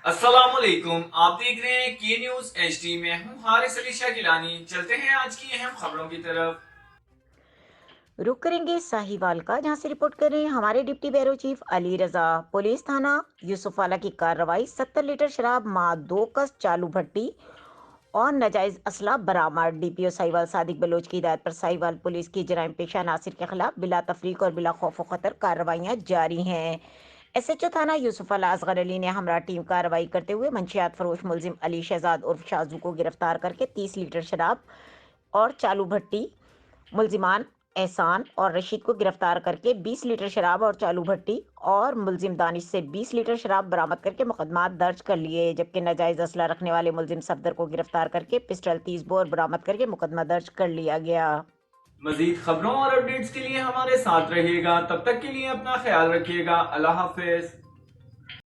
अस्सलाम वालेकुम, आप देख रहे हैं के न्यूज एचडी में हूं हारिस अली शाह गिलानी। चलते हैं आज की अहम खबरों की तरफ। रुक करेंगे साहिवाल का, जहां से रिपोर्ट कर रहे हैं हमारे डिप्टी ब्यूरो चीफ अली रजा। पुलिस थाना यूसुफाला की कार्रवाई, 70 लीटर शराब, माँ 2 कस चालू भट्टी और नाजायज असला बरामद। डीपीओ साहिवाल सादिक बलोच की हिदायत पर साहिवाल पुलिस की जराइम पेशा नासिर के खिलाफ बिला तफरीक और बिला खौफ खतर कार्रवाइयाँ जारी हैं। एसएचओ थाना यूसुफाला असगर अली ने हमरा टीम कार्रवाई करते हुए मंशियात फरोश मुलजिम अली शहजाद उर्फ शाजू को गिरफ्तार करके 30 लीटर शराब और चालू भट्टी, मुलजिमान एहसान और रशीद को गिरफ्तार करके 20 लीटर शराब और चालू भट्टी और मुलजिम दानिश से 20 लीटर शराब बरामद करके मुकदमा दर्ज कर लिए। जबकि नाजायज असला रखने वाले मुलजिम सफदर को गिरफ्तार करके पिस्टल 30 बोर बरामद करके मुकदमा दर्ज कर लिया गया। मजीद खबरों और अपडेट्स के लिए हमारे साथ रहिएगा। तब तक के लिए अपना ख्याल रखिएगा। अल्लाह हाफिज।